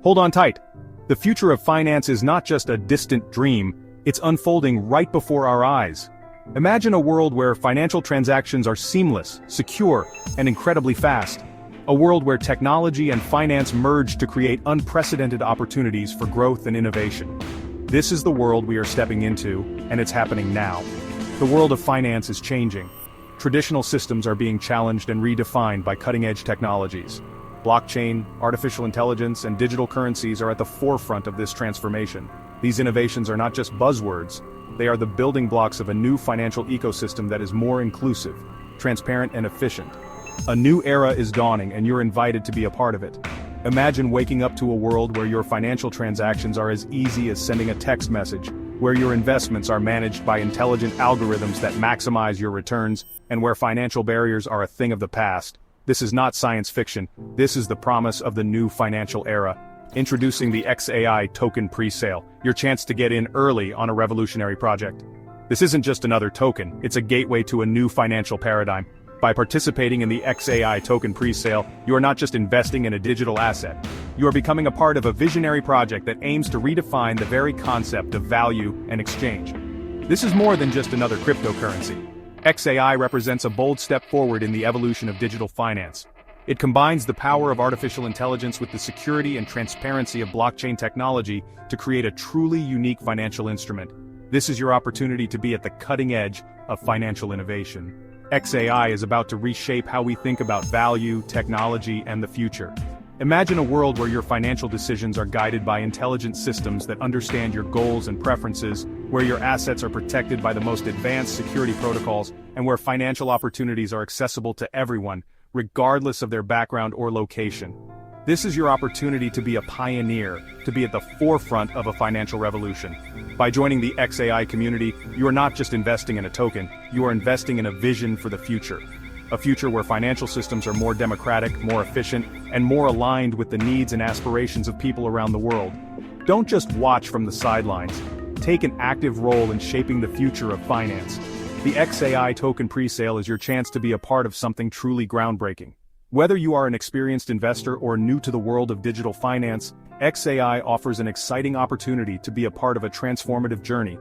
Hold on tight. The future of finance is not just a distant dream, it's unfolding right before our eyes. Imagine a world where financial transactions are seamless, secure, and incredibly fast. A world where technology and finance merge to create unprecedented opportunities for growth and innovation. This is the world we are stepping into, and it's happening now. The world of finance is changing. Traditional systems are being challenged and redefined by cutting-edge technologies. Blockchain, artificial intelligence, and digital currencies are at the forefront of this transformation. These innovations are not just buzzwords, they are the building blocks of a new financial ecosystem that is more inclusive, transparent, and efficient. A new era is dawning, and you're invited to be a part of it. Imagine waking up to a world where your financial transactions are as easy as sending a text message, where your investments are managed by intelligent algorithms that maximize your returns, and where financial barriers are a thing of the past. This is not science fiction, this is the promise of the new financial era. Introducing the xAI token pre-sale, your chance to get in early on a revolutionary project. This isn't just another token, it's a gateway to a new financial paradigm. By participating in the xAI token pre-sale, you are not just investing in a digital asset. You are becoming a part of a visionary project that aims to redefine the very concept of value and exchange. This is more than just another cryptocurrency. xAI represents a bold step forward in the evolution of digital finance. It combines the power of artificial intelligence with the security and transparency of blockchain technology to create a truly unique financial instrument. This is your opportunity to be at the cutting edge of financial innovation. xAI is about to reshape how we think about value, technology, and the future. Imagine a world where your financial decisions are guided by intelligent systems that understand your goals and preferences, where your assets are protected by the most advanced security protocols, and where financial opportunities are accessible to everyone, regardless of their background or location. This is your opportunity to be a pioneer, to be at the forefront of a financial revolution. By joining the xAI community, you are not just investing in a token, you are investing in a vision for the future. A future where financial systems are more democratic, more efficient, and more aligned with the needs and aspirations of people around the world. Don't just watch from the sidelines. Take an active role in shaping the future of finance. The xAI token pre-sale is your chance to be a part of something truly groundbreaking. Whether you are an experienced investor or new to the world of digital finance, xAI offers an exciting opportunity to be a part of a transformative journey.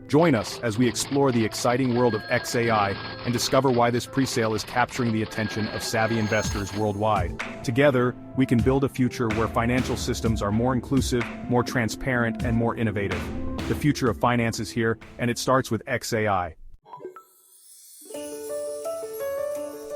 Join us as we explore the exciting world of xAI and discover why this pre-sale is capturing the attention of savvy investors worldwide. Together, we can build a future where financial systems are more inclusive, more transparent, and more innovative. The future of finance is here, and it starts with xAI.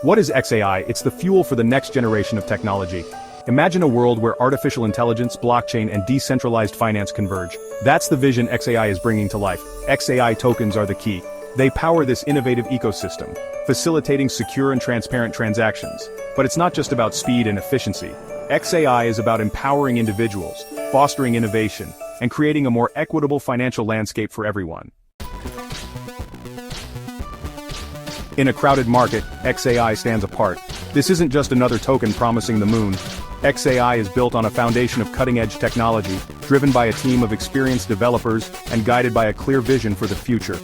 What is xAI? It's the fuel for the next generation of technology. Imagine a world where artificial intelligence, blockchain, and decentralized finance converge. That's the vision xAI is bringing to life. xAI tokens are the key. They power this innovative ecosystem, facilitating secure and transparent transactions. But it's not just about speed and efficiency. xAI is about empowering individuals, fostering innovation, and creating a more equitable financial landscape for everyone. In a crowded market, xAI stands apart. This isn't just another token promising the moon. xAI is built on a foundation of cutting-edge technology, driven by a team of experienced developers and guided by a clear vision for the future.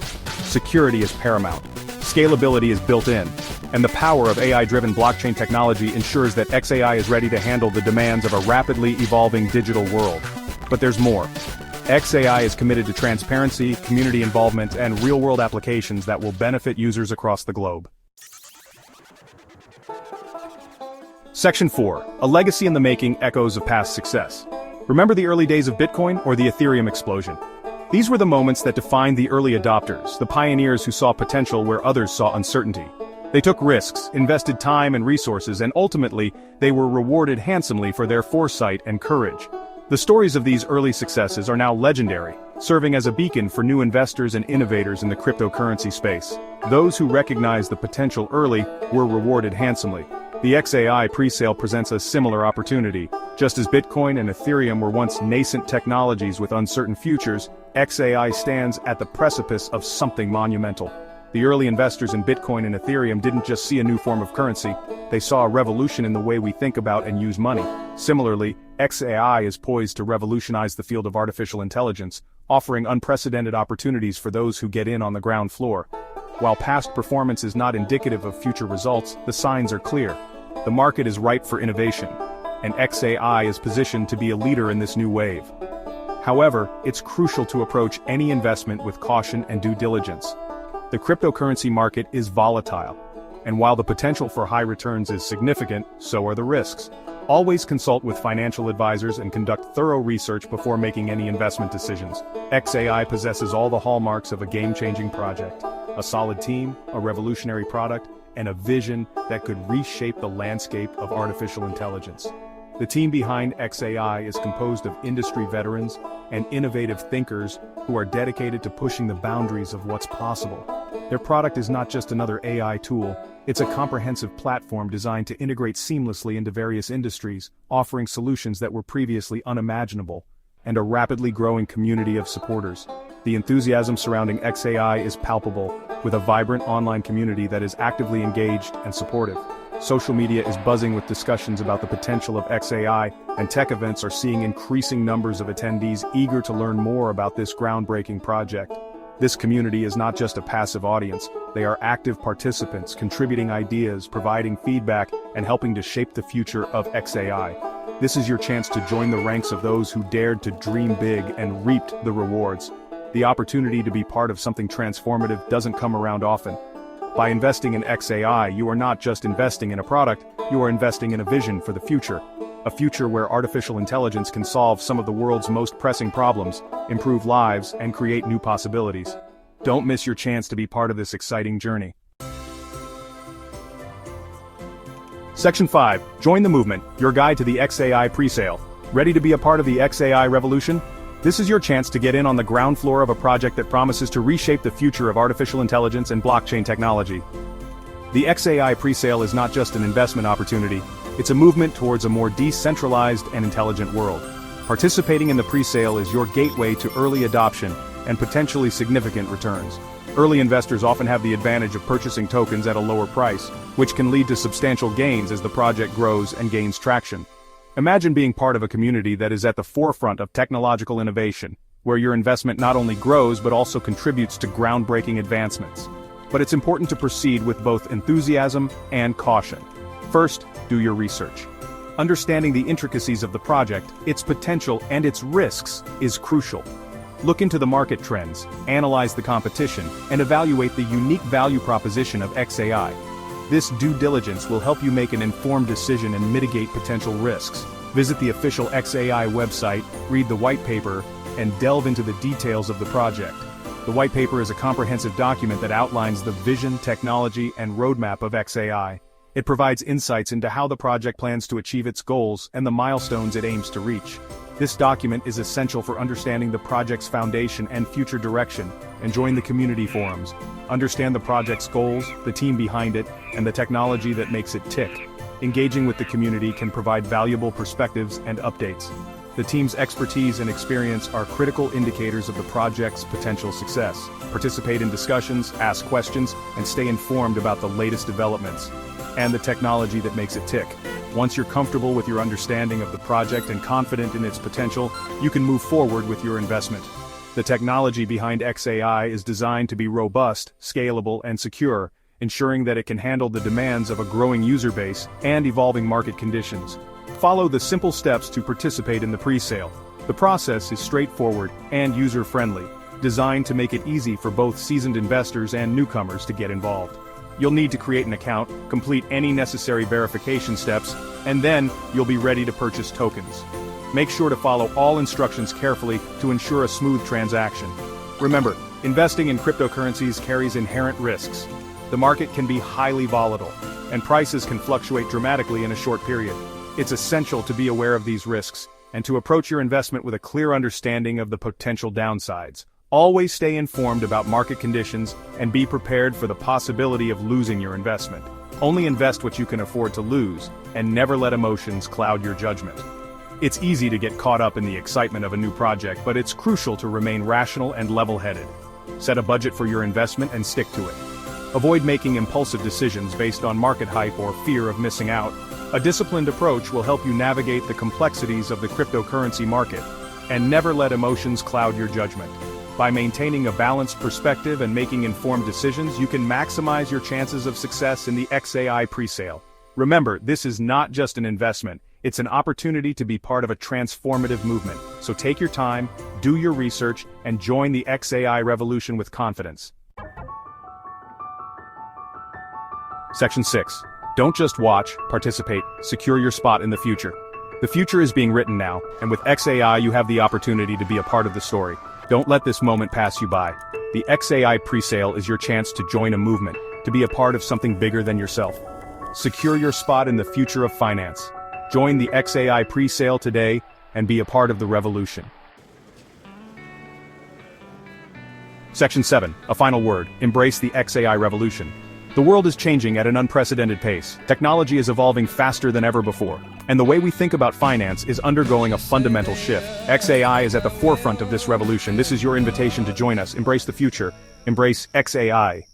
Security is paramount. Scalability is built in. And the power of AI-driven blockchain technology ensures that xAI is ready to handle the demands of a rapidly evolving digital world. But there's more. xAI is committed to transparency, community involvement, and real-world applications that will benefit users across the globe. Section 4. A legacy in the making, echoes of past success. Remember the early days of Bitcoin or the Ethereum explosion? These were the moments that defined the early adopters, the pioneers who saw potential where others saw uncertainty. They took risks, invested time and resources, and ultimately, they were rewarded handsomely for their foresight and courage. The stories of these early successes are now legendary, serving as a beacon for new investors and innovators in the cryptocurrency space. Those who recognized the potential early were rewarded handsomely. The xAI pre-sale presents a similar opportunity. Just as Bitcoin and Ethereum were once nascent technologies with uncertain futures, xAI stands at the precipice of something monumental. The early investors in Bitcoin and Ethereum didn't just see a new form of currency, they saw a revolution in the way we think about and use money. Similarly, xAI is poised to revolutionize the field of artificial intelligence, offering unprecedented opportunities for those who get in on the ground floor. While past performance is not indicative of future results, the signs are clear. The market is ripe for innovation. and xAI is positioned to be a leader in this new wave. However, it's crucial to approach any investment with caution and due diligence. The cryptocurrency market is volatile, and while the potential for high returns is significant, so are the risks. Always consult with financial advisors and conduct thorough research before making any investment decisions. xAI possesses all the hallmarks of a game-changing project: a solid team, a revolutionary product, and a vision that could reshape the landscape of artificial intelligence. The team behind xAI is composed of industry veterans and innovative thinkers who are dedicated to pushing the boundaries of what's possible. Their product is not just another AI tool, it's a comprehensive platform designed to integrate seamlessly into various industries, offering solutions that were previously unimaginable, and a rapidly growing community of supporters. The enthusiasm surrounding xAI is palpable, with a vibrant online community that is actively engaged and supportive. Social media is buzzing with discussions about the potential of xAI, and tech events are seeing increasing numbers of attendees eager to learn more about this groundbreaking project. This community is not just a passive audience, they are active participants contributing ideas, providing feedback, and helping to shape the future of xAI. This is your chance to join the ranks of those who dared to dream big and reaped the rewards. The opportunity to be part of something transformative doesn't come around often. By investing in xAI, you are not just investing in a product, you are investing in a vision for the future. A future where artificial intelligence can solve some of the world's most pressing problems, improve lives, and create new possibilities. Don't miss your chance to be part of this exciting journey. Section 5. Join the movement, your guide to the xAI presale. Ready to be a part of the xAI revolution? This is your chance to get in on the ground floor of a project that promises to reshape the future of artificial intelligence and blockchain technology. The xAI presale is not just an investment opportunity, it's a movement towards a more decentralized and intelligent world. Participating in the presale is your gateway to early adoption and potentially significant returns. Early investors often have the advantage of purchasing tokens at a lower price, which can lead to substantial gains as the project grows and gains traction. Imagine being part of a community that is at the forefront of technological innovation, where your investment not only grows but also contributes to groundbreaking advancements. But it's important to proceed with both enthusiasm and caution. First, do your research. Understanding the intricacies of the project, its potential, and its risks is crucial. Look into the market trends, analyze the competition, and evaluate the unique value proposition of xAI. This due diligence will help you make an informed decision and mitigate potential risks. Visit the official xAI website, read the white paper, and delve into the details of the project. The white paper is a comprehensive document that outlines the vision, technology, and roadmap of xAI. It provides insights into how the project plans to achieve its goals and the milestones it aims to reach. This document is essential for understanding the project's foundation and future direction, and join the community forums. Understand the project's goals, the team behind it, and the technology that makes it tick. Engaging with the community can provide valuable perspectives and updates. The team's expertise and experience are critical indicators of the project's potential success. Participate in discussions, ask questions, and stay informed about the latest developments and the technology that makes it tick. Once you're comfortable with your understanding of the project and confident in its potential, you can move forward with your investment. The technology behind xAI is designed to be robust, scalable, and secure, ensuring that it can handle the demands of a growing user base and evolving market conditions. Follow the simple steps to participate in the pre-sale. The process is straightforward and user-friendly, designed to make it easy for both seasoned investors and newcomers to get involved. You'll need to create an account, complete any necessary verification steps, and then you'll be ready to purchase tokens. Make sure to follow all instructions carefully to ensure a smooth transaction. Remember, investing in cryptocurrencies carries inherent risks. The market can be highly volatile, and prices can fluctuate dramatically in a short period. It's essential to be aware of these risks, and to approach your investment with a clear understanding of the potential downsides. Always stay informed about market conditions and be prepared for the possibility of losing your investment. Only invest what you can afford to lose, and never let emotions cloud your judgment. It's easy to get caught up in the excitement of a new project, but it's crucial to remain rational and level-headed. Set a budget for your investment and stick to it. Avoid making impulsive decisions based on market hype or fear of missing out. A disciplined approach will help you navigate the complexities of the cryptocurrency market, and never let emotions cloud your judgment. By maintaining a balanced perspective and making informed decisions, you can maximize your chances of success in the xAI presale. Remember, this is not just an investment, it's an opportunity to be part of a transformative movement. So take your time, do your research, and join the xAI revolution with confidence. Section 6. Don't just watch, participate, secure your spot in the future. The future is being written now, and with xAI you have the opportunity to be a part of the story. Don't let this moment pass you by. The xAI presale is your chance to join a movement, to be a part of something bigger than yourself. Secure your spot in the future of finance. Join the xAI presale today and be a part of the revolution. Section 7. A final word. Embrace the xAI revolution. The world is changing at an unprecedented pace. Technology is evolving faster than ever before. And the way we think about finance is undergoing a fundamental shift. xAI is at the forefront of this revolution. This is your invitation to join us. Embrace the future. Embrace xAI.